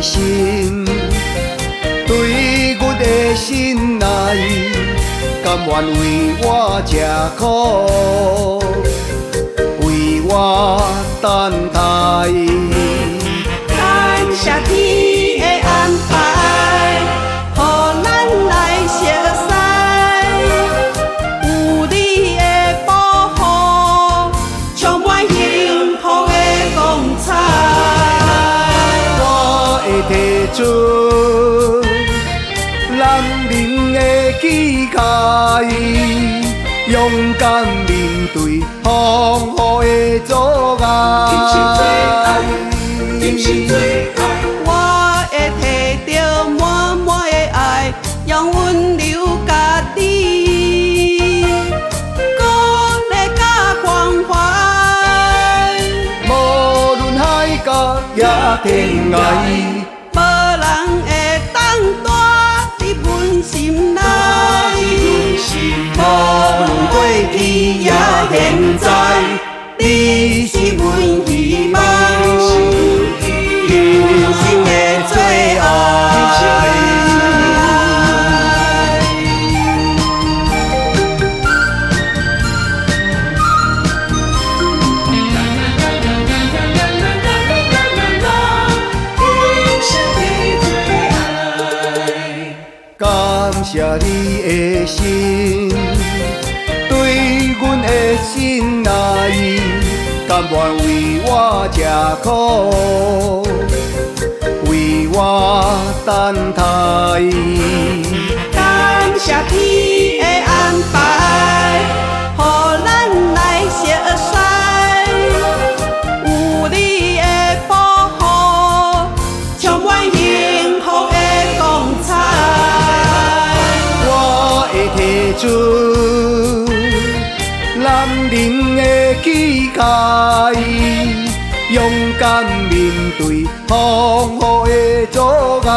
心，对阮的心爱，甘愿为我吃苦，为我等待。感谢天的安排，予咱来熟悉，有你的保护，充满幸福的光彩。我会提出男人的气概，勇敢面对风雨的阻碍。我会摕着满满的爱，用温柔家己，鼓励甲关怀。无论海角也天涯，无人会当带伫阮心内。无论过去也现在，你是阮希望，人生的最爱。感谢你的心，对阮的心爱，甘愿为我吃苦，为我等待。感谢天的安排，予咱来熟悉，有你的保护，充满幸福的光彩。我会提出男人的气概，勇敢面对风雨的阻碍。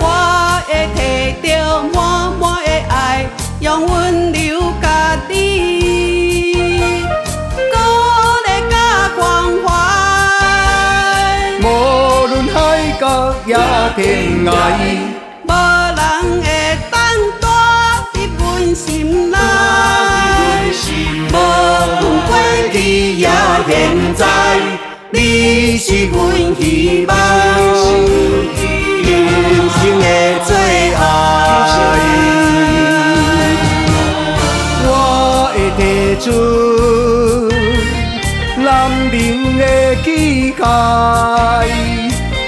我会摕着满满的爱，用温柔家己，鼓励甲关怀。无论海角也天涯，无人会当带伫阮心内。无论过去也现在，你是阮希望，人生的最爱。我会提出男人的气概，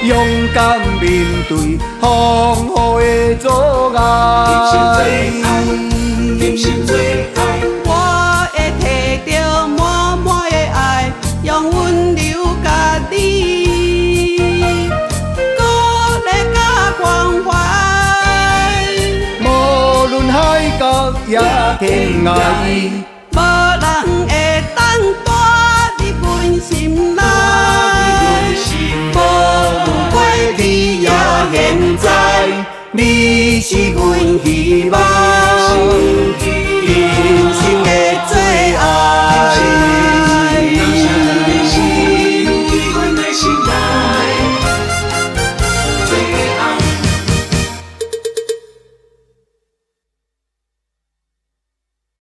勇敢面对风雨的阻碍。我会摕着满满的爱，用温柔家己，鼓励甲关怀。无论海角也天涯，无人会当带伫阮心内。无论过去也现在，你是阮希望。